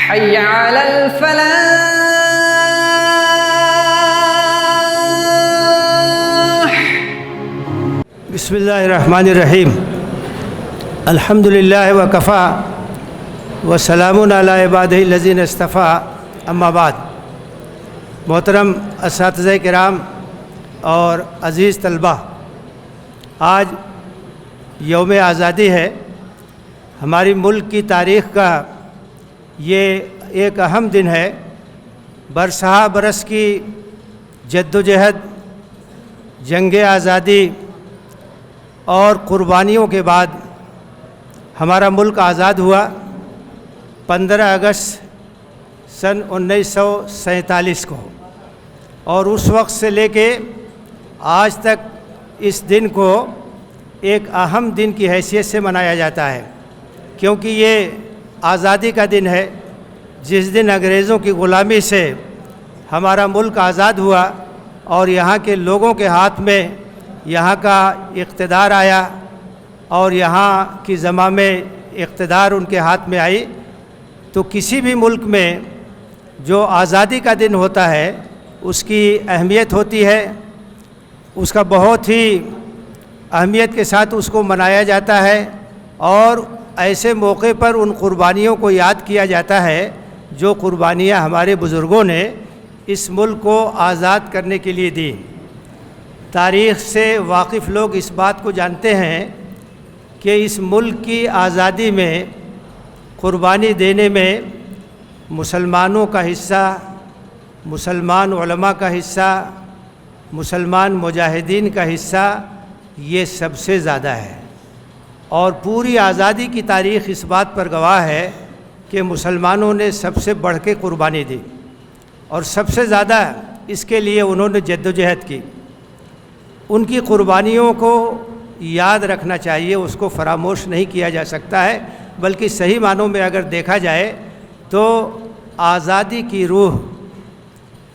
حي على الفلاح. بسم اللہ الرحمن الرحیم. الحمد للہ وکفیٰ وسلام علی عبادہ الذین اصطفیٰ. اما بعد. محترم اساتذہ کرام اور عزیز طلبہ، آج یوم آزادی ہے. ہماری ملک کی تاریخ کا یہ ایک اہم دن ہے. برسہ برس کی جد و جہد، جنگ آزادی اور قربانیوں کے بعد ہمارا ملک آزاد ہوا 15 اگست سن 1947 کو، اور اس وقت سے لے کے آج تک اس دن کو ایک اہم دن کی حیثیت سے منایا جاتا ہے، کیونکہ یہ آزادی کا دن ہے جس دن انگریزوں کی غلامی سے ہمارا ملک آزاد ہوا اور یہاں کے لوگوں کے ہاتھ میں یہاں کا اقتدار آیا اور یہاں کی زمام اقتدار ان کے ہاتھ میں آئی. تو کسی بھی ملک میں جو آزادی کا دن ہوتا ہے اس کی اہمیت ہوتی ہے، اس کا بہت ہی اہمیت کے ساتھ اس کو منایا جاتا ہے، اور ایسے موقع پر ان قربانیوں کو یاد کیا جاتا ہے جو قربانیاں ہمارے بزرگوں نے اس ملک کو آزاد کرنے کے لیے دی. تاریخ سے واقف لوگ اس بات کو جانتے ہیں کہ اس ملک کی آزادی میں قربانی دینے میں مسلمانوں کا حصہ، مسلمان علماء کا حصہ، مسلمان مجاہدین کا حصہ یہ سب سے زیادہ ہے. اور پوری آزادی کی تاریخ اس بات پر گواہ ہے کہ مسلمانوں نے سب سے بڑھ کے قربانی دی اور سب سے زیادہ اس کے لیے انہوں نے جد و جہد کی. ان کی قربانیوں کو یاد رکھنا چاہیے، اس کو فراموش نہیں کیا جا سکتا ہے، بلکہ صحیح معنوں میں اگر دیکھا جائے تو آزادی کی روح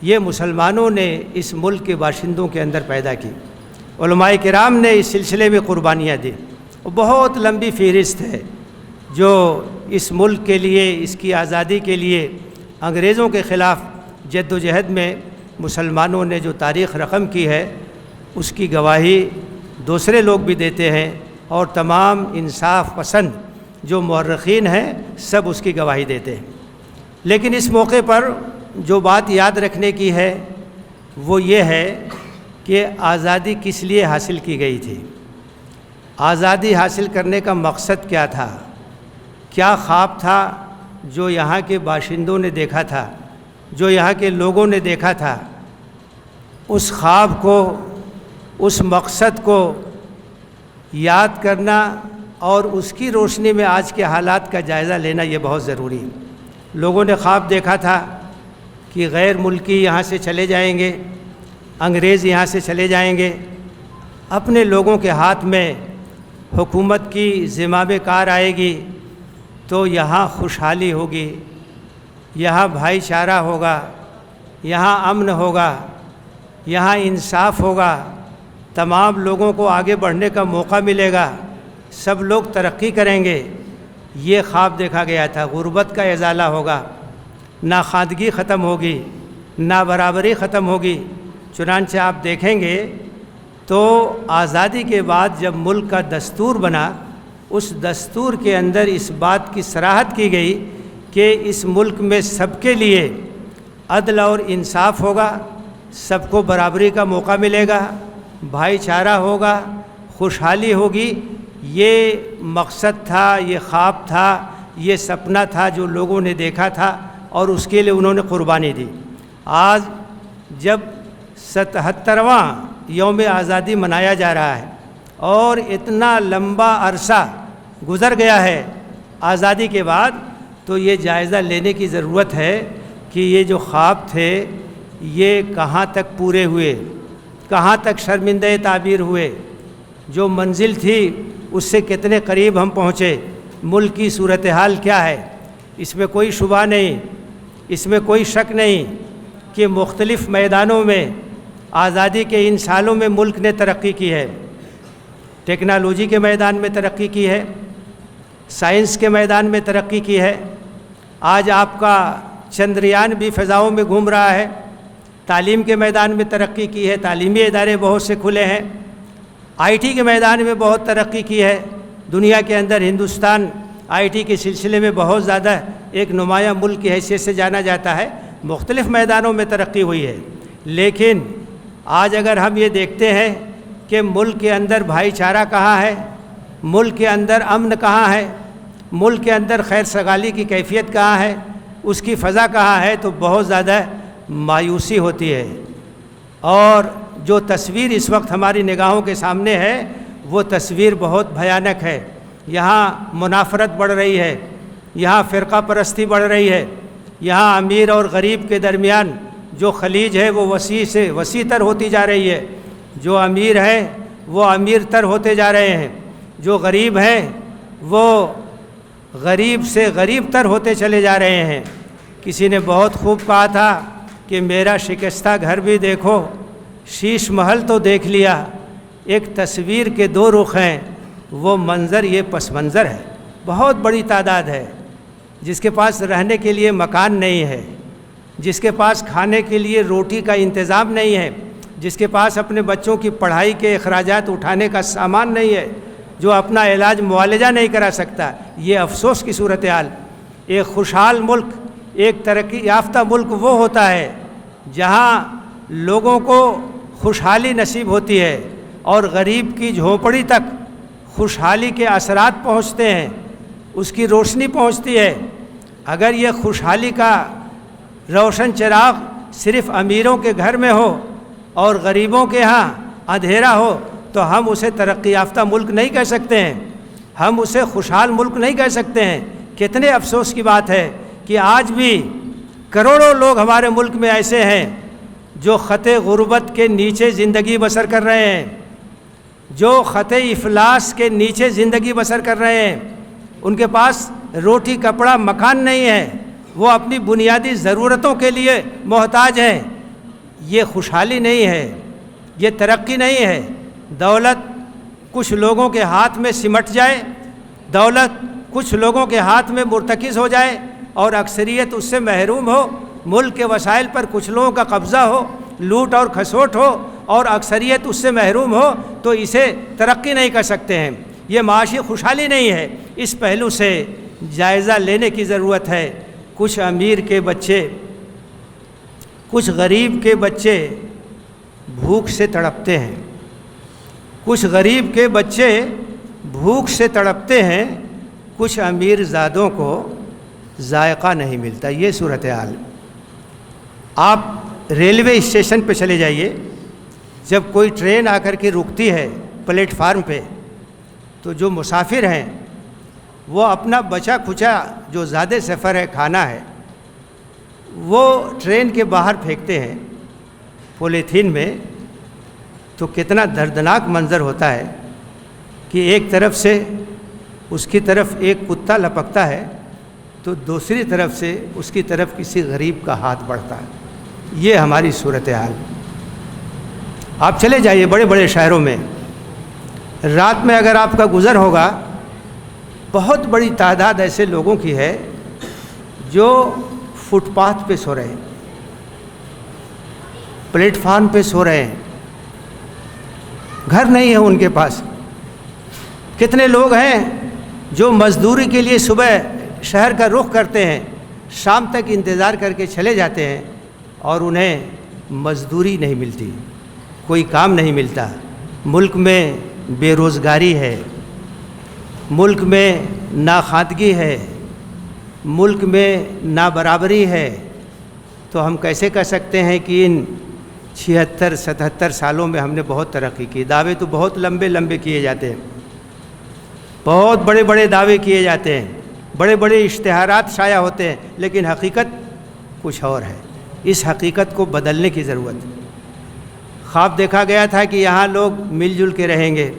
یہ مسلمانوں نے اس ملک کے باشندوں کے اندر پیدا کی. علماء کرام نے اس سلسلے میں قربانیاں دی. بہت لمبی فہرست ہے جو اس ملک کے لیے، اس کی آزادی کے لیے انگریزوں کے خلاف جد و جہد میں مسلمانوں نے جو تاریخ رقم کی ہے اس کی گواہی دوسرے لوگ بھی دیتے ہیں، اور تمام انصاف پسند جو مورخین ہیں سب اس کی گواہی دیتے ہیں. لیکن اس موقع پر جو بات یاد رکھنے کی ہے وہ یہ ہے کہ آزادی کس لیے حاصل کی گئی تھی. آزادی حاصل کرنے کا مقصد کیا تھا؟ کیا خواب تھا جو یہاں کے باشندوں نے دیکھا تھا، جو یہاں کے لوگوں نے دیکھا تھا؟ اس خواب کو، اس مقصد کو یاد کرنا اور اس کی روشنی میں آج کے حالات کا جائزہ لینا یہ بہت ضروری ہے. لوگوں نے خواب دیکھا تھا کہ غیر ملکی یہاں سے چلے جائیں گے، انگریز یہاں سے چلے جائیں گے، اپنے لوگوں کے ہاتھ میں حکومت کی زمام کار آئے گی تو یہاں خوشحالی ہوگی، یہاں بھائی چارہ ہوگا، یہاں امن ہوگا، یہاں انصاف ہوگا، تمام لوگوں کو آگے بڑھنے کا موقع ملے گا، سب لوگ ترقی کریں گے. یہ خواب دیکھا گیا تھا. غربت کا ازالہ ہوگا، ناخواندگی ختم ہوگی، نابرابری ختم ہوگی. چنانچہ آپ دیکھیں گے تو آزادی کے بعد جب ملک کا دستور بنا، اس دستور کے اندر اس بات کی صراحت کی گئی کہ اس ملک میں سب کے لیے عدل اور انصاف ہوگا، سب کو برابری کا موقع ملے گا، بھائی چارہ ہوگا، خوشحالی ہوگی. یہ مقصد تھا، یہ خواب تھا، یہ سپنا تھا جو لوگوں نے دیکھا تھا اور اس کے لیے انہوں نے قربانی دی. آج جب 77واں یوم آزادی منایا جا رہا ہے اور اتنا لمبا عرصہ گزر گیا ہے آزادی کے بعد، تو یہ جائزہ لینے کی ضرورت ہے کہ یہ جو خواب تھے یہ کہاں تک پورے ہوئے، کہاں تک شرمندہ تعبیر ہوئے، جو منزل تھی اس سے کتنے قریب ہم پہنچے، ملک کی صورتحال کیا ہے. اس میں کوئی شبہ نہیں، اس میں کوئی شک نہیں کہ مختلف میدانوں میں آزادی کے ان سالوں میں ملک نے ترقی کی ہے. ٹیکنالوجی کے میدان میں ترقی کی ہے، سائنس کے میدان میں ترقی کی ہے، آج آپ کا چندریان بھی فضاؤں میں گھوم رہا ہے، تعلیم کے میدان میں ترقی کی ہے، تعلیمی ادارے بہت سے کھلے ہیں، آئی ٹی کے میدان میں بہت ترقی کی ہے، دنیا کے اندر ہندوستان آئی ٹی کے سلسلے میں بہت زیادہ ایک نمایاں ملک کی حیثیت سے جانا جاتا ہے، مختلف میدانوں میں ترقی ہوئی ہے۔ لیکن آج اگر ہم یہ دیکھتے ہیں کہ ملک کے اندر بھائی چارہ کہاں ہے، ملک کے اندر امن کہاں ہے، ملک کے اندر خیر سگالی کی کیفیت کہاں ہے، اس کی فضا کہاں ہے، تو بہت زیادہ مایوسی ہوتی ہے۔ اور جو تصویر اس وقت ہماری نگاہوں کے سامنے ہے وہ تصویر بہت بھیانک ہے۔ یہاں منافرت بڑھ رہی ہے، یہاں فرقہ پرستی بڑھ رہی ہے، یہاں امیر اور غریب کے درمیان جو خلیج ہے وہ وسیع سے وسیع تر ہوتی جا رہی ہے، جو امیر ہے وہ امیر تر ہوتے جا رہے ہیں، جو غریب ہے وہ غریب سے غریب تر ہوتے چلے جا رہے ہیں۔ کسی نے بہت خوب کہا تھا کہ میرا شکستہ گھر بھی دیکھو، شیش محل تو دیکھ لیا، ایک تصویر کے دو رخ ہیں، وہ منظر یہ پس منظر ہے۔ بہت بڑی تعداد ہے جس کے پاس رہنے کے لیے مکان نہیں ہے، جس کے پاس کھانے کے لیے روٹی کا انتظام نہیں ہے، جس کے پاس اپنے بچوں کی پڑھائی کے اخراجات اٹھانے کا سامان نہیں ہے، جو اپنا علاج معالجہ نہیں کرا سکتا۔ یہ افسوس کی صورتحال۔ ایک خوشحال ملک، ایک ترقی یافتہ ملک وہ ہوتا ہے جہاں لوگوں کو خوشحالی نصیب ہوتی ہے اور غریب کی جھونپڑی تک خوشحالی کے اثرات پہنچتے ہیں، اس کی روشنی پہنچتی ہے۔ اگر یہ خوشحالی کا روشن چراغ صرف امیروں کے گھر میں ہو اور غریبوں کے ہاں اندھیرا ہو تو ہم اسے ترقی یافتہ ملک نہیں کہہ سکتے ہیں، ہم اسے خوشحال ملک نہیں کہہ سکتے ہیں۔ کتنے افسوس کی بات ہے کہ آج بھی کروڑوں لوگ ہمارے ملک میں ایسے ہیں جو خط غربت کے نیچے زندگی بسر کر رہے ہیں، جو خط افلاس کے نیچے زندگی بسر کر رہے ہیں۔ ان کے پاس روٹی کپڑا مکان نہیں ہے، وہ اپنی بنیادی ضرورتوں کے لیے محتاج ہیں۔ یہ خوشحالی نہیں ہے، یہ ترقی نہیں ہے۔ دولت کچھ لوگوں کے ہاتھ میں سمٹ جائے، دولت کچھ لوگوں کے ہاتھ میں مرتکز ہو جائے اور اکثریت اس سے محروم ہو، ملک کے وسائل پر کچھ لوگوں کا قبضہ ہو، لوٹ اور کھسوٹ ہو اور اکثریت اس سے محروم ہو، تو اسے ترقی نہیں کر سکتے ہیں۔ یہ معاشی خوشحالی نہیں ہے۔ اس پہلو سے جائزہ لینے کی ضرورت ہے۔ کچھ امیر کے بچے، کچھ غریب کے بچے بھوک سے تڑپتے ہیں، کچھ غریب کے بچے بھوک سے تڑپتے ہیں، کچھ امیر زادوں کو ذائقہ نہیں ملتا۔ یہ صورتحال۔ آپ ریلوے اسٹیشن پہ چلے جائیے، جب کوئی ٹرین آ کر کے رکتی ہے پلیٹ فارم پہ تو جو مسافر ہیں وہ اپنا بچا کھچا جو زیادہ سفر ہے کھانا ہے وہ ٹرین کے باہر پھینکتے ہیں پولیتھین میں، تو کتنا دردناک منظر ہوتا ہے کہ ایک طرف سے اس کی طرف ایک کتا لپکتا ہے تو دوسری طرف سے اس کی طرف کسی غریب کا ہاتھ بڑھتا ہے۔ یہ ہماری صورتحال۔ آپ چلے جائیے بڑے بڑے شہروں میں، رات میں اگر آپ کا گزر ہوگا، بہت بڑی تعداد ایسے لوگوں کی ہے جو فٹ پاتھ پہ سو رہے ہیں، پلیٹ فارم پہ سو رہے ہیں، گھر نہیں ہے ان کے پاس۔ کتنے لوگ ہیں جو مزدوری کے لیے صبح شہر کا رخ کرتے ہیں، شام تک انتظار کر کے چلے جاتے ہیں اور انہیں مزدوری نہیں ملتی، کوئی کام نہیں ملتا۔ ملک میں بے روزگاری ہے، ملک میں ناخواندگی ہے، ملک میں نابرابری ہے، تو ہم کیسے کہہ سکتے ہیں کہ ان 76-77 سالوں میں ہم نے بہت ترقی کی؟ دعوے تو بہت لمبے لمبے کیے جاتے ہیں، بہت بڑے بڑے دعوے کیے جاتے ہیں، بڑے بڑے اشتہارات شائع ہوتے ہیں، لیکن حقیقت کچھ اور ہے۔ اس حقیقت کو بدلنے کی ضرورت ہے۔ خواب دیکھا گیا تھا کہ یہاں لوگ مل جل کے رہیں گے،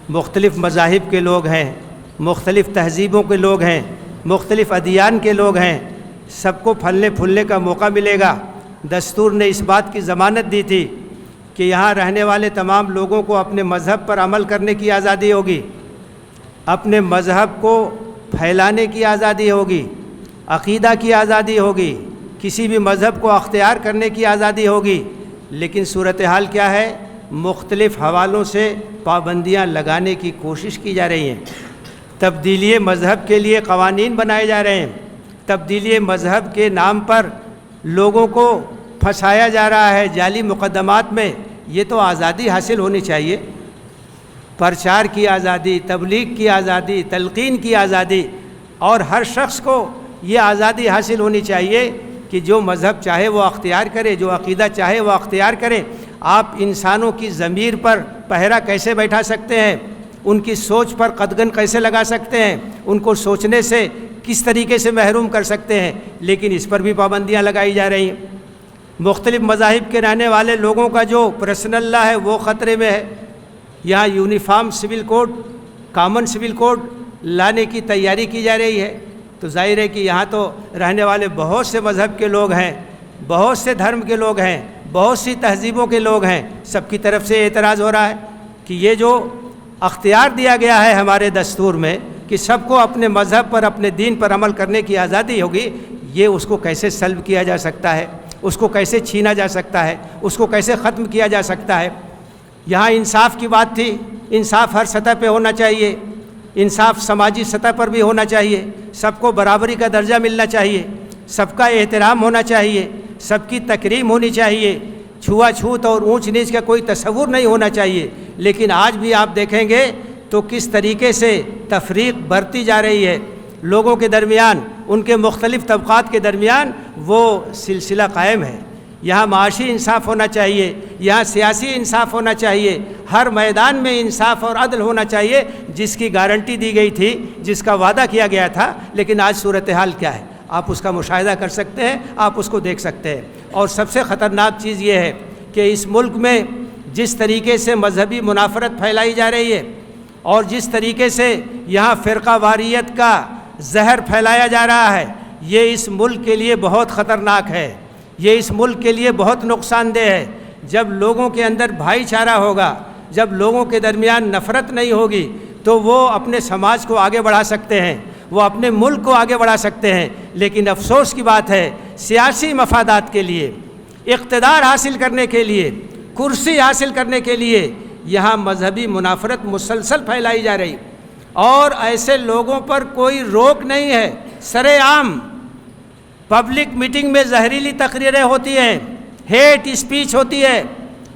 مختلف مذاہب کے لوگ ہیں، مختلف تہذیبوں کے لوگ ہیں، مختلف ادیان کے لوگ ہیں، سب کو پھلنے پھولنے کا موقع ملے گا۔ دستور نے اس بات کی ضمانت دی تھی کہ یہاں رہنے والے تمام لوگوں کو اپنے مذہب پر عمل کرنے کی آزادی ہوگی، اپنے مذہب کو پھیلانے کی آزادی ہوگی، عقیدہ کی آزادی ہوگی، کسی بھی مذہب کو اختیار کرنے کی آزادی ہوگی، لیکن صورتحال کیا ہے؟ مختلف حوالوں سے پابندیاں لگانے کی کوشش کی جا رہی ہیں، تبدیلی مذہب کے لیے قوانین بنائے جا رہے ہیں، تبدیلی مذہب کے نام پر لوگوں کو پھنسایا جا رہا ہے جعلی مقدمات میں۔ یہ تو آزادی حاصل ہونی چاہیے، پرچار کی آزادی، تبلیغ کی آزادی، تلقین کی آزادی، اور ہر شخص کو یہ آزادی حاصل ہونی چاہیے کہ جو مذہب چاہے وہ اختیار کرے، جو عقیدہ چاہے وہ اختیار کرے۔ آپ انسانوں کی ضمیر پر پہرا کیسے بیٹھا سکتے ہیں؟ ان کی سوچ پر قدغن کیسے لگا سکتے ہیں؟ ان کو سوچنے سے کس طریقے سے محروم کر سکتے ہیں؟ لیکن اس پر بھی پابندیاں لگائی جا رہی ہیں۔ مختلف مذاہب کے رہنے والے لوگوں کا جو پرسنل لا ہے وہ خطرے میں ہے۔ یہاں uniform civil code, common civil code لانے کی تیاری کی جا رہی ہے، تو ظاہر ہے کہ یہاں تو رہنے والے بہت سے مذہب کے لوگ ہیں، بہت سے دھرم کے لوگ ہیں، بہت سی تہذیبوں کے لوگ ہیں، سب کی طرف سے اعتراض ہو رہا ہے کہ یہ جو اختیار دیا گیا ہے ہمارے دستور میں کہ سب کو اپنے مذہب پر، اپنے دین پر عمل کرنے کی آزادی ہوگی، یہ اس کو کیسے سلب کیا جا سکتا ہے؟ اس کو کیسے چھینا جا سکتا ہے؟ اس کو کیسے ختم کیا جا سکتا ہے؟ یہاں انصاف کی بات تھی، انصاف ہر سطح پہ ہونا چاہیے، انصاف سماجی سطح پر بھی ہونا چاہیے، سب کو برابری کا درجہ ملنا چاہیے، سب کا احترام ہونا چاہیے، سب کی تکریم ہونی چاہیے، چھوا چھوت اور اونچ نیچ کا کوئی تصور نہیں ہونا چاہیے۔ لیکن آج بھی آپ دیکھیں گے تو کس طریقے سے تفریق برتی جا رہی ہے لوگوں کے درمیان، ان کے مختلف طبقات کے درمیان وہ سلسلہ قائم ہے۔ یہاں معاشی انصاف ہونا چاہیے، یہاں سیاسی انصاف ہونا چاہیے، ہر میدان میں انصاف اور عدل ہونا چاہیے، جس کی گارنٹی دی گئی تھی، جس کا وعدہ کیا گیا تھا۔ لیکن آج صورتحال کیا ہے؟ آپ اس کا مشاہدہ کر سکتے ہیں، آپ اس کو دیکھ سکتے ہیں۔ اور سب سے خطرناک چیز یہ ہے کہ اس ملک میں جس طریقے سے مذہبی منافرت پھیلائی جا رہی ہے اور جس طریقے سے یہاں فرقہ واریت کا زہر پھیلایا جا رہا ہے، یہ اس ملک کے لیے بہت خطرناک ہے، یہ اس ملک کے لیے بہت نقصان دہ ہے۔ جب لوگوں کے اندر بھائی چارہ ہوگا، جب لوگوں کے درمیان نفرت نہیں ہوگی، تو وہ اپنے سماج کو آگے بڑھا سکتے ہیں، وہ اپنے ملک کو آگے بڑھا سکتے ہیں۔ لیکن افسوس کی بات ہے، سیاسی مفادات کے لیے، اقتدار حاصل کرنے کے لیے، کرسی حاصل کرنے کے لیے یہاں مذہبی منافرت مسلسل پھیلائی جا رہی، اور ایسے لوگوں پر کوئی روک نہیں ہے۔ سر عام پبلک میٹنگ میں زہریلی تقریریں ہوتی ہیں، ہیٹ اسپیچ ہوتی ہے۔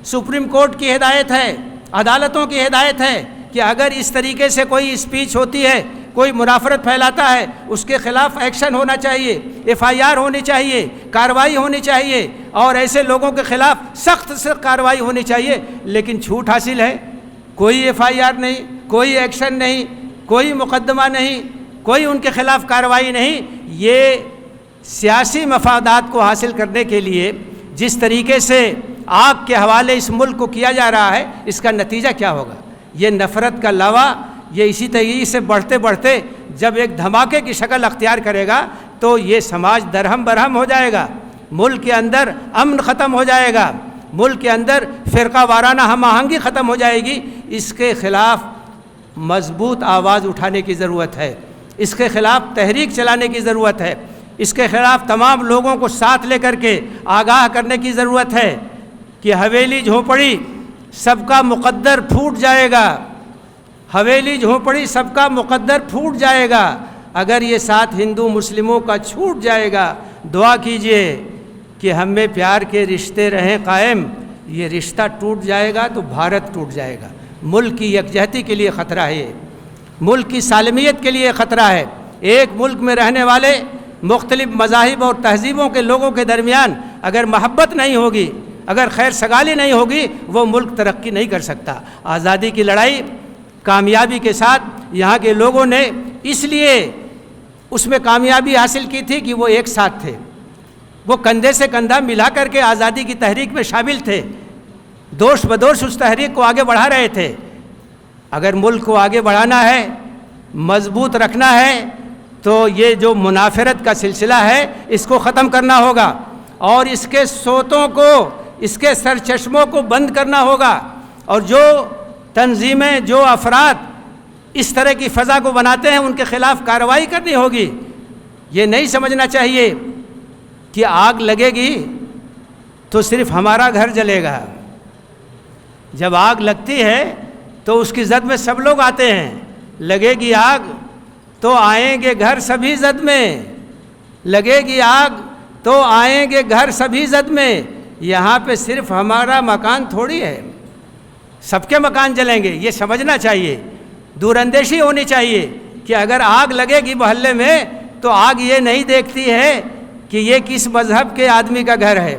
سپریم کورٹ کی ہدایت ہے، عدالتوں کی ہدایت ہے کہ اگر اس طریقے سے کوئی اسپیچ ہوتی ہے، کوئی منافرت پھیلاتا ہے، اس کے خلاف ایکشن ہونا چاہیے، FIR ہونی چاہیے، کارروائی ہونی چاہیے، اور ایسے لوگوں کے خلاف سخت سے کارروائی ہونی چاہیے۔ لیکن چھوٹ حاصل ہے، کوئی FIR نہیں، کوئی ایکشن نہیں، کوئی مقدمہ نہیں، کوئی ان کے خلاف کارروائی نہیں۔ یہ سیاسی مفادات کو حاصل کرنے کے لیے جس طریقے سے آگ کے حوالے اس ملک کو کیا جا رہا ہے، اس کا نتیجہ کیا ہوگا؟ یہ نفرت کا لاوا یہ اسی طریقے سے بڑھتے بڑھتے جب ایک دھماکے کی شکل اختیار کرے گا تو یہ سماج درہم برہم ہو جائے گا، ملک کے اندر امن ختم ہو جائے گا، ملک کے اندر فرقہ وارانہ ہم آہنگی ختم ہو جائے گی۔ اس کے خلاف مضبوط آواز اٹھانے کی ضرورت ہے، اس کے خلاف تحریک چلانے کی ضرورت ہے، اس کے خلاف تمام لوگوں کو ساتھ لے کر کے آگاہ کرنے کی ضرورت ہے کہ حویلی جھونپڑی سب کا مقدر پھوٹ جائے گا، حویلی جھونپڑی سب کا مقدر پھوٹ جائے گا۔ اگر یہ ساتھ ہندو مسلموں کا چھوٹ جائے گا، دعا کیجئے کہ ہم میں پیار کے رشتے رہیں قائم۔ یہ رشتہ ٹوٹ جائے گا تو بھارت ٹوٹ جائے گا۔ ملک کی یکجہتی کے لیے خطرہ ہے، ملک کی سالمیت کے لیے خطرہ ہے۔ ایک ملک میں رہنے والے مختلف مذاہب اور تہذیبوں کے لوگوں کے درمیان اگر محبت نہیں ہوگی، اگر خیر سگالی نہیں ہوگی، وہ ملک ترقی نہیں کر سکتا۔ آزادی کی لڑائی کامیابی کے ساتھ یہاں کے لوگوں نے اس لیے اس میں کامیابی حاصل کی تھی کہ وہ ایک ساتھ تھے، وہ کندھے سے کندھا ملا کر کے آزادی کی تحریک میں شامل تھے، دوش بدوش اس تحریک کو آگے بڑھا رہے تھے۔ اگر ملک کو آگے بڑھانا ہے، مضبوط رکھنا ہے، تو یہ جو منافرت کا سلسلہ ہے اس کو ختم کرنا ہوگا، اور اس کے سوتوں کو، اس کے سرچشموں کو بند کرنا ہوگا، اور جو تنظیمیں، جو افراد اس طرح کی فضا کو بناتے ہیں ان کے خلاف کارروائی کرنی ہوگی۔ یہ نہیں سمجھنا چاہیے کہ آگ لگے گی تو صرف ہمارا گھر جلے گا. جب آگ لگتی ہے تو اس کی زد میں سب لوگ آتے ہیں. لگے گی آگ تو آئیں گے گھر سبھی زد میں. لگے گی آگ تو آئیں گے گھر سبھی زد میں. یہاں پہ صرف ہمارا مکان تھوڑی ہے، سب کے مکان جلیں گے. یہ سمجھنا چاہیے، دور اندیشی ہونی چاہیے کہ اگر آگ لگے گی محلے میں تو آگ یہ نہیں دیکھتی ہے کہ یہ کس مذہب کے آدمی کا گھر ہے.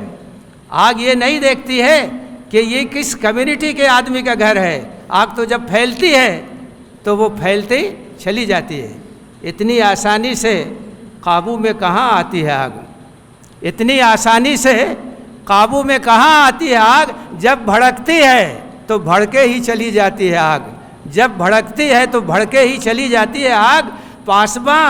آگ یہ نہیں دیکھتی ہے کہ یہ کس کمیونٹی کے آدمی کا گھر ہے. آگ تو جب پھیلتی ہے تو وہ پھیلتی چلی جاتی ہے. اتنی آسانی سے قابو میں کہاں آتی ہے آگ؟ اتنی آسانی سے قابو میں کہاں آتی ہے آگ؟ جب بھڑکتی ہے تو بھڑکے ہی چلی جاتی ہے آگ. جب بھڑکتی ہے تو بھڑکے ہی چلی جاتی ہے آگ. پاسباں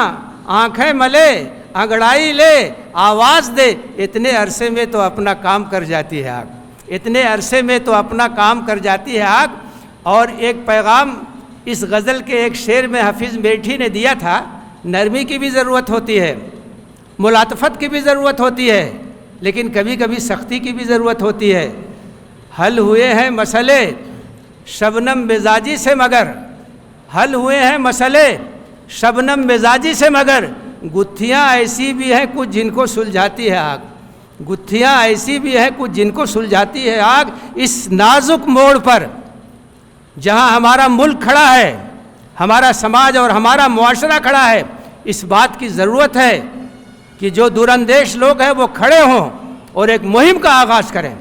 آنکھیں ملے، انگڑائی لے، آواز دے، اتنے عرصے میں تو اپنا کام کر جاتی ہے آگ. اتنے عرصے میں تو اپنا کام کر جاتی ہے آگ. اور ایک پیغام اس غزل کے ایک شعر میں حافظ میٹھی نے دیا تھا، نرمی کی بھی ضرورت ہوتی ہے، ملاطفت کی بھی ضرورت ہوتی ہے، لیکن کبھی کبھی سختی کی بھی ضرورت ہوتی ہے. حل ہوئے ہیں مسئلے شبنم مزاجی سے مگر، حل ہوئے ہیں مسئلے شبنم مزاجی سے مگر، گتھیاں ایسی بھی ہیں کچھ جن کو سلجھاتی ہے آگ. گتھیاں ایسی بھی ہیں کچھ جن کو سلجھاتی ہے آگ. اس نازک موڑ پر جہاں ہمارا ملک کھڑا ہے، ہمارا سماج اور ہمارا معاشرہ کھڑا ہے، اس بات کی ضرورت ہے کہ جو دور اندیش لوگ ہیں وہ کھڑے ہوں اور ایک مہم کا آغاز کریں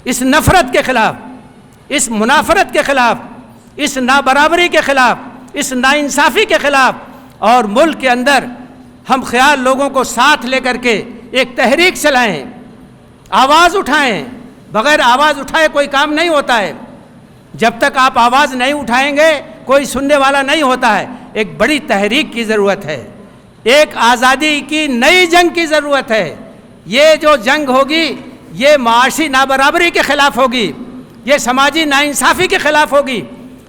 اس نفرت کے خلاف، اس منافرت کے خلاف، اس نابرابری کے خلاف، اس ناانصافی کے خلاف. اور ملک کے اندر ہم خیال لوگوں کو ساتھ لے کر کے ایک تحریک چلائیں، آواز اٹھائیں. بغیر آواز اٹھائے کوئی کام نہیں ہوتا ہے. جب تک آپ آواز نہیں اٹھائیں گے کوئی سننے والا نہیں ہوتا ہے. ایک بڑی تحریک کی ضرورت ہے، ایک آزادی کی نئی جنگ کی ضرورت ہے. یہ جو جنگ ہوگی یہ معاشی نابرابری کے خلاف ہوگی، یہ سماجی ناانصافی کے خلاف ہوگی،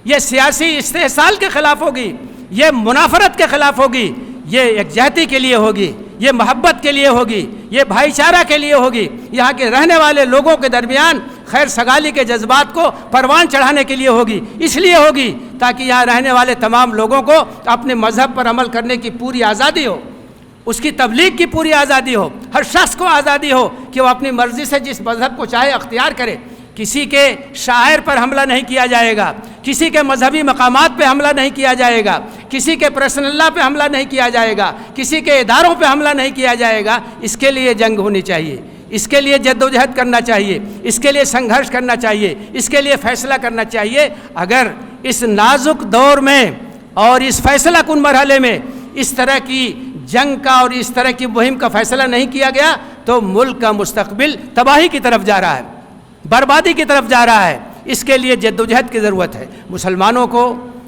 یہ سیاسی استحصال کے خلاف ہوگی، یہ منافرت کے خلاف ہوگی، یہ یکجہتی کے لیے ہوگی، یہ محبت کے لیے ہوگی، یہ بھائی چارہ کے لیے ہوگی. یہاں کے رہنے والے لوگوں کے درمیان خیر سگالی کے جذبات کو پروان چڑھانے کے لیے ہوگی. اس لیے ہوگی تاکہ یہاں رہنے والے تمام لوگوں کو اپنے مذہب پر عمل کرنے کی پوری آزادی ہو، اس کی تبلیغ کی پوری آزادی ہو. ہر شخص کو آزادی ہو کہ وہ اپنی مرضی سے جس مذہب کو چاہے اختیار کرے. کسی کے شاعر پر حملہ نہیں کیا جائے گا، کسی کے مذہبی مقامات پہ حملہ نہیں کیا جائے گا، کسی کے پرسنل اللہ پہ حملہ نہیں کیا جائے گا، کسی کے اداروں پہ حملہ نہیں کیا جائے گا. اس کے لیے جنگ ہونی چاہیے، اس کے لیے جدوجہد کرنا چاہیے، اس کے لیے سنگھرش کرنا چاہیے، اس کے لیے فیصلہ کرنا چاہیے. اگر اس نازک دور میں اور اس فیصلہ کن مرحلے میں اس طرح کی جنگ کا اور اس طرح کی مہم کا فیصلہ نہیں کیا گیا تو ملک کا مستقبل تباہی کی طرف جا رہا ہے، بربادی کی طرف جا رہا ہے. اس کے لیے جدوجہد کی ضرورت ہے. مسلمانوں کو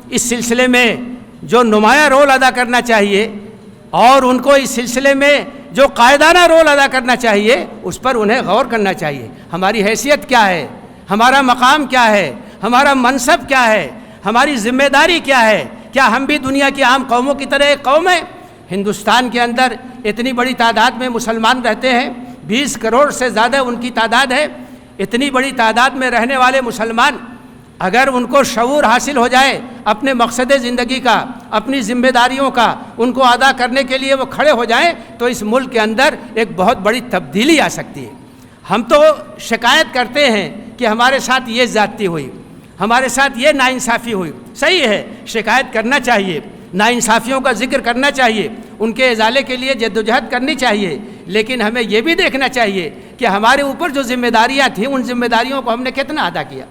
اس سلسلے میں جو نمایاں رول ادا کرنا چاہیے اور ان کو اس سلسلے میں جو قائدانہ رول ادا کرنا چاہیے اس پر انہیں غور کرنا چاہیے. ہماری حیثیت کیا ہے، ہمارا مقام کیا ہے، ہمارا منصب کیا ہے، ہماری ذمہ داری کیا ہے. کیا ہم بھی دنیا کی عام قوموں کی طرح ایک قوم ہے؟ ہندوستان کے اندر اتنی بڑی تعداد میں مسلمان رہتے ہیں، 20 کروڑ سے زیادہ ان کی تعداد ہے. اتنی بڑی تعداد میں رہنے والے مسلمان اگر ان کو شعور حاصل ہو جائے اپنے مقصد زندگی کا، اپنی ذمہ داریوں کا، ان کو ادا کرنے کے لیے وہ کھڑے ہو جائیں تو اس ملک کے اندر ایک بہت بڑی تبدیلی آ سکتی ہے. ہم تو شکایت کرتے ہیں کہ ہمارے ساتھ یہ زیادتی ہوئی، ہمارے ساتھ یہ ناانصافی ہوئی. صحیح ہے، شکایت کرنا چاہیے، ناانصافیوں کا ذکر کرنا چاہیے، ان کے ازالے کے لیے جدوجہد کرنی چاہیے. لیکن ہمیں یہ بھی دیکھنا چاہیے کہ ہمارے اوپر جو ذمہ داریاں تھیں ان ذمہ داریوں کو ہم نے کتنا ادا کیا.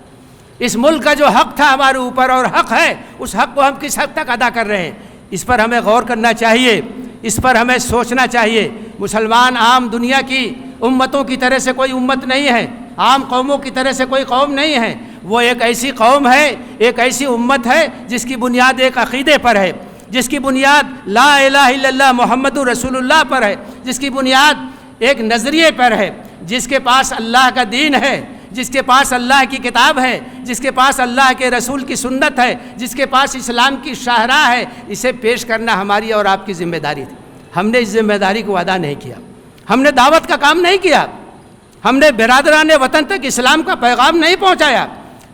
اس ملک کا جو حق تھا ہمارے اوپر اور حق ہے، اس حق کو ہم کس حد تک ادا کر رہے ہیں. اس پر ہمیں غور کرنا چاہیے، اس پر ہمیں سوچنا چاہیے. مسلمان عام دنیا کی امتوں کی طرح سے کوئی امت نہیں ہے، عام قوموں کی طرح سے کوئی قوم نہیں ہے. وہ ایک ایسی قوم ہے، ایک ایسی امت ہے جس کی بنیاد ایک عقیدے پر ہے، جس کی بنیاد لا الہ الا اللہ محمد رسول اللہ پر ہے، جس کی بنیاد ایک نظریے پر ہے، جس کے پاس اللہ کا دین ہے، جس کے پاس اللہ کی کتاب ہے، جس کے پاس اللہ کے رسول کی سنت ہے، جس کے پاس اسلام کی شاہراہ ہے. اسے پیش کرنا ہماری اور آپ کی ذمہ داری تھی. ہم نے اس ذمہ داری کو ادا نہیں کیا، ہم نے دعوت کا کام نہیں کیا، ہم نے برادران وطن تک اسلام کا پیغام نہیں پہنچایا،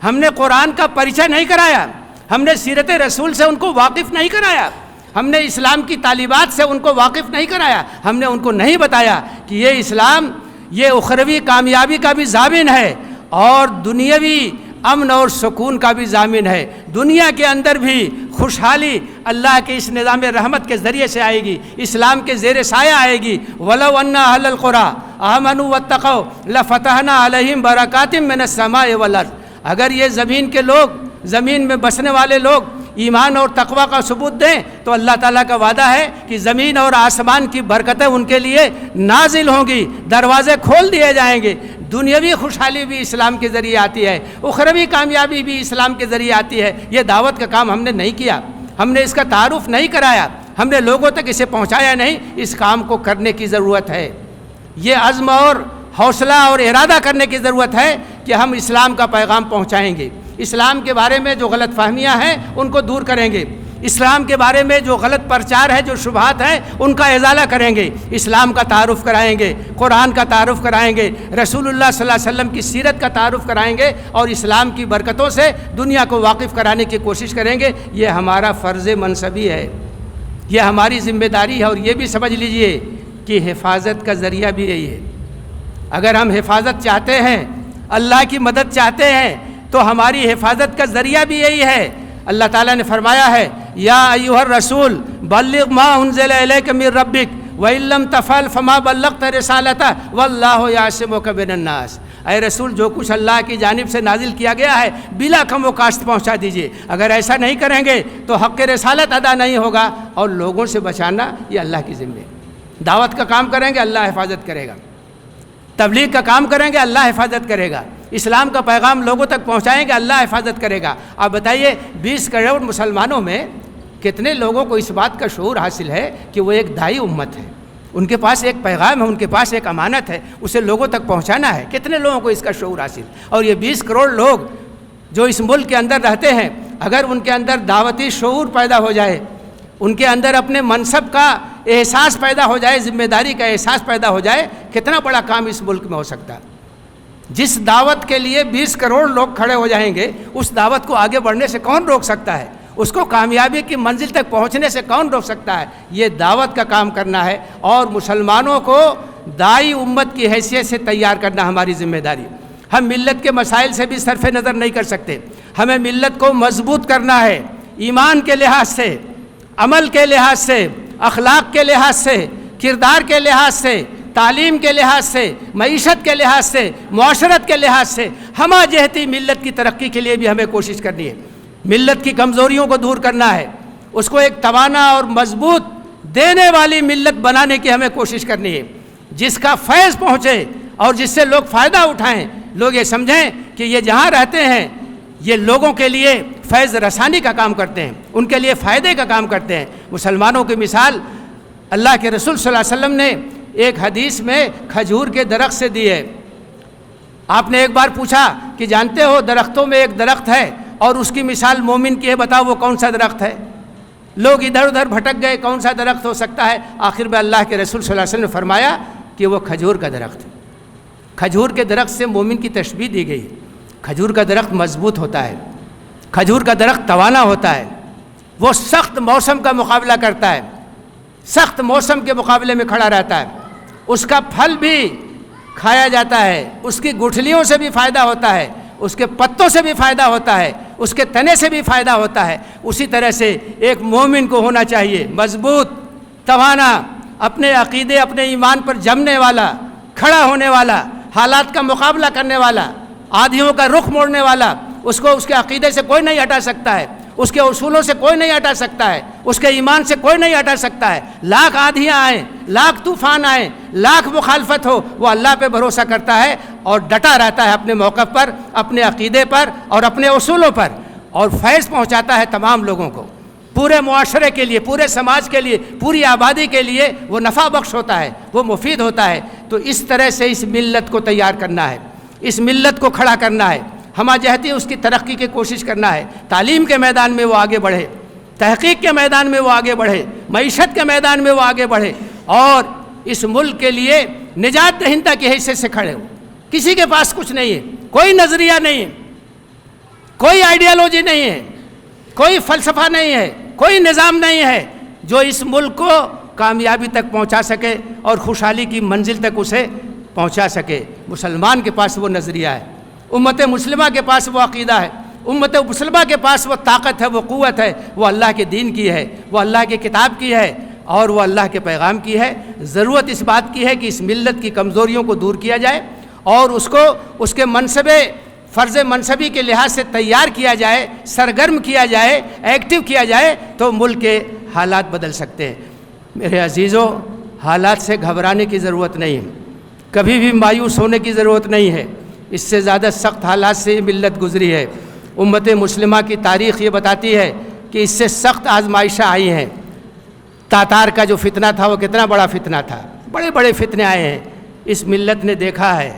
ہم نے قرآن کا پریچے نہیں کرایا، ہم نے سیرت رسول سے ان کو واقف نہیں کرایا، ہم نے اسلام کی تعلیمات سے ان کو واقف نہیں کرایا، ہم نے ان کو نہیں بتایا کہ یہ اسلام یہ اخروی کامیابی کا بھی ضامن ہے اور دنیاوی امن اور سکون کا بھی ضامن ہے، دنیا کے اندر بھی خوشحالی اللہ کے اس نظام رحمت کے ذریعے سے آئے گی، اسلام کے زیر سایہ آئے گی۔ وَلَوْ أَنَّ أَهْلَ الْقُرَىٰ آمَنُوا وَاتَّقَوْا لَفَتَحْنَا عَلَيْهِمْ بَرَكَاتٍ مِّنَ السَّمَاءِ وَالْأَرْضِ، اگر یہ زمین کے لوگ، زمین میں بسنے والے لوگ ایمان اور تقوی کا ثبوت دیں تو اللہ تعالیٰ کا وعدہ ہے کہ زمین اور آسمان کی برکتیں ان کے لیے نازل ہوں گی، دروازے کھول دیے جائیں گے، دنیاوی خوشحالی بھی اسلام کے ذریعے آتی ہے، اخروی کامیابی بھی اسلام کے ذریعے آتی ہے۔ یہ دعوت کا کام ہم نے نہیں کیا، ہم نے اس کا تعارف نہیں کرایا، ہم نے لوگوں تک اسے پہنچایا نہیں، اس کام کو کرنے کی ضرورت ہے۔ یہ عزم اور حوصلہ اور ارادہ کرنے کی ضرورت ہے کہ ہم اسلام کا پیغام پہنچائیں گے، اسلام کے بارے میں جو غلط فہمیاں ہیں ان کو دور کریں گے، اسلام کے بارے میں جو غلط پرچار ہے، جو شبہات ہیں ان کا ازالہ کریں گے، اسلام کا تعارف کرائیں گے، قرآن کا تعارف کرائیں گے، رسول اللہ صلی اللہ علیہ وسلم کی سیرت کا تعارف کرائیں گے اور اسلام کی برکتوں سے دنیا کو واقف کرانے کی کوشش کریں گے۔ یہ ہمارا فرض منصبی ہے، یہ ہماری ذمہ داری ہے، اور یہ بھی سمجھ لیجئے کہ حفاظت کا ذریعہ بھی یہی ہے۔ اگر ہم حفاظت چاہتے ہیں، اللہ کی مدد چاہتے ہیں، تو ہماری حفاظت کا ذریعہ بھی یہی ہے۔ اللہ تعالیٰ نے فرمایا ہے یا ایھا الرسول بلغ ما انزل الیک من ربک وان لم تفعل فما بلغت رسالتہ واللہ یعصمک من الناس، اے رسول جو کچھ اللہ کی جانب سے نازل کیا گیا ہے بلا کم و کاشت پہنچا دیجئے، اگر ایسا نہیں کریں گے تو حق رسالت ادا نہیں ہوگا، اور لوگوں سے بچانا یہ اللہ کی ذمہ ہے۔ دعوت کا کام کریں گے اللہ حفاظت کرے گا، تبلیغ کا کام کریں گے اللہ حفاظت کرے گا، اسلام کا پیغام لوگوں تک پہنچائیں گے اللہ حفاظت کرے گا۔ آپ بتائیے 20 کروڑ مسلمانوں میں کتنے لوگوں کو اس بات کا شعور حاصل ہے کہ وہ ایک داعی امت ہے، ان کے پاس ایک پیغام ہے، ان کے پاس ایک امانت ہے، اسے لوگوں تک پہنچانا ہے؟ کتنے لوگوں کو اس کا شعور حاصل؟ اور یہ 20 کروڑ لوگ جو اس ملک کے اندر رہتے ہیں، اگر ان کے اندر دعوتی شعور پیدا ہو جائے، ان کے اندر اپنے منصب کا احساس پیدا ہو جائے، ذمہ داری کا احساس پیدا ہو جائے، کتنا بڑا کام اس ملک میں ہو سکتا ہے۔ جس دعوت کے لیے 20 کروڑ لوگ کھڑے ہو جائیں گے، اس دعوت کو آگے بڑھنے سے کون روک سکتا ہے؟ اس کو کامیابی کی منزل تک پہنچنے سے کون روک سکتا ہے؟ یہ دعوت کا کام کرنا ہے، اور مسلمانوں کو داعی امت کی حیثیت سے تیار کرنا ہماری ذمہ داری۔ ہم ملت کے مسائل سے بھی صرف نظر نہیں کر سکتے، ہمیں ملت کو مضبوط کرنا ہے، ایمان کے لحاظ سے، عمل کے لحاظ سے، اخلاق کے لحاظ سے، کردار کے لحاظ سے، تعلیم کے لحاظ سے، معیشت کے لحاظ سے، معاشرت کے لحاظ سے، ہمہ جہتی ملت کی ترقی کے لیے بھی ہمیں کوشش کرنی ہے۔ ملت کی کمزوریوں کو دور کرنا ہے، اس کو ایک توانا اور مضبوط دینے والی ملت بنانے کی ہمیں کوشش کرنی ہے، جس کا فیض پہنچے اور جس سے لوگ فائدہ اٹھائیں، لوگ یہ سمجھیں کہ یہ جہاں رہتے ہیں یہ لوگوں کے لیے فیض رسانی کا کام کرتے ہیں، ان کے لیے فائدے کا کام کرتے ہیں۔ مسلمانوں کی مثال اللہ کے رسول صلی اللہ علیہ وسلم نے ایک حدیث میں کھجور کے درخت سے دی ہے۔ آپ نے ایک بار پوچھا کہ جانتے ہو درختوں میں ایک درخت ہے اور اس کی مثال مومن کی ہے، بتاؤ وہ کون سا درخت ہے؟ لوگ ادھر ادھر بھٹک گئے، کون سا درخت ہو سکتا ہے؟ آخر میں اللہ کے رسول صلی اللہ علیہ وسلم نے فرمایا کہ وہ کھجور کا درخت ہے۔ کھجور کے درخت سے مومن کی تشبیہ دی گئی۔ کھجور کا درخت مضبوط ہوتا ہے، کھجور کا درخت توانا ہوتا ہے، وہ سخت موسم کا مقابلہ کرتا ہے، سخت موسم کے مقابلے میں کھڑا رہتا ہے، اس کا پھل بھی کھایا جاتا ہے، اس کی گٹھلیوں سے بھی فائدہ ہوتا ہے، اس کے پتوں سے بھی فائدہ ہوتا ہے، اس کے تنے سے بھی فائدہ ہوتا ہے۔ اسی طرح سے ایک مومن کو ہونا چاہیے مضبوط، توانا، اپنے عقیدے اپنے ایمان پر جمنے والا، کھڑا ہونے والا، حالات کا مقابلہ کرنے والا، آدھیوں کا رخ موڑنے والا۔ اس کو اس کے عقیدے سے کوئی نہیں ہٹا سکتا ہے، اس کے اصولوں سے کوئی نہیں ہٹا سکتا ہے، اس کے ایمان سے کوئی نہیں ہٹا سکتا ہے۔ لاکھ آدھیاں آئیں، لاکھ طوفان آئیں، لاکھ مخالفت ہو، وہ اللہ پہ بھروسہ کرتا ہے اور ڈٹا رہتا ہے اپنے موقف پر، اپنے عقیدے پر اور اپنے اصولوں پر، اور فیض پہنچاتا ہے تمام لوگوں کو، پورے معاشرے کے لیے، پورے سماج کے لیے، پوری آبادی کے لیے وہ نفع بخش ہوتا ہے، وہ مفید ہوتا ہے۔ تو اس طرح سے اس ملت کو تیار کرنا ہے، اس ملت کو کھڑا کرنا ہے، ہمہ جہتی اس کی ترقی کی کوشش کرنا ہے۔ تعلیم کے میدان میں وہ آگے بڑھے، تحقیق کے میدان میں وہ آگے بڑھے، معیشت کے میدان میں وہ آگے بڑھے، اور اس ملک کے لیے نجات دہندہ کی حیثیت سے کھڑے ہو. کسی کے پاس کچھ نہیں ہے، کوئی نظریہ نہیں ہے، کوئی آئیڈیالوجی نہیں ہے، کوئی فلسفہ نہیں ہے، کوئی نظام نہیں ہے جو اس ملک کو کامیابی تک پہنچا سکے اور خوشحالی کی منزل تک اسے پہنچا سکے. مسلمان کے پاس وہ نظریہ ہے، امت مسلمہ کے پاس وہ عقیدہ ہے، امت مسلمہ کے پاس وہ طاقت ہے، وہ قوت ہے، وہ اللہ کے دین کی ہے، وہ اللہ کی کتاب کی ہے اور وہ اللہ کے پیغام کی ہے. ضرورت اس بات کی ہے کہ اس ملت کی کمزوریوں کو دور کیا جائے اور اس کو اس کے منصبے فرض منصبی کے لحاظ سے تیار کیا جائے، سرگرم کیا جائے، ایکٹیو کیا جائے تو ملک کے حالات بدل سکتے ہیں. میرے عزیزوں، حالات سے گھبرانے کی ضرورت نہیں ہے، کبھی بھی مایوس ہونے کی ضرورت نہیں ہے. اس سے زیادہ سخت حالات سے یہ ملت گزری ہے. امت مسلمہ کی تاریخ یہ بتاتی ہے کہ اس سے سخت آزمائشیں آئی ہیں. تاتار کا جو فتنہ تھا وہ کتنا بڑا فتنہ تھا، بڑے بڑے فتنے آئے ہیں، اس ملت نے دیکھا ہے.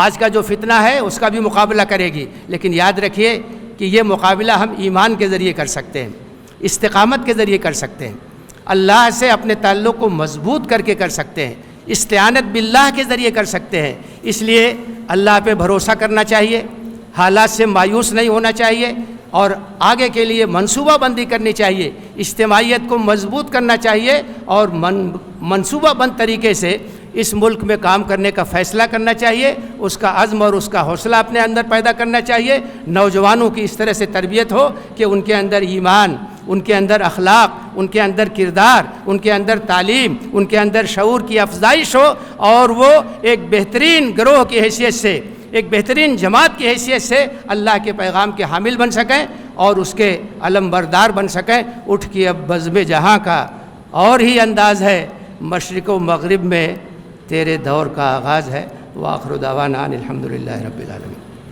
آج کا جو فتنہ ہے اس کا بھی مقابلہ کرے گی، لیکن یاد رکھیے کہ یہ مقابلہ ہم ایمان کے ذریعے کر سکتے ہیں، استقامت کے ذریعے کر سکتے ہیں، اللہ سے اپنے تعلق کو مضبوط کر کے کر سکتے ہیں، استعانت باللہ کے ذریعے کر سکتے ہیں. اس لیے اللہ پہ بھروسہ کرنا چاہیے، حالات سے مایوس نہیں ہونا چاہیے اور آگے کے لیے منصوبہ بندی کرنی چاہیے، اجتماعیت کو مضبوط کرنا چاہیے اور منصوبہ بند طریقے سے اس ملک میں کام کرنے کا فیصلہ کرنا چاہیے. اس کا عزم اور اس کا حوصلہ اپنے اندر پیدا کرنا چاہیے. نوجوانوں کی اس طرح سے تربیت ہو کہ ان کے اندر ایمان، ان کے اندر اخلاق، ان کے اندر کردار، ان کے اندر تعلیم، ان کے اندر شعور کی افزائش ہو اور وہ ایک بہترین گروہ کی حیثیت سے، ایک بہترین جماعت کی حیثیت سے اللہ کے پیغام کے حامل بن سکیں اور اس کے علم بردار بن سکیں. اٹھ کے اب بزم جہاں کا اور ہی انداز ہے، مشرق و مغرب میں تیرے دور کا آغاز ہے. وآخر دعوانا الحمدللہ رب العالمین.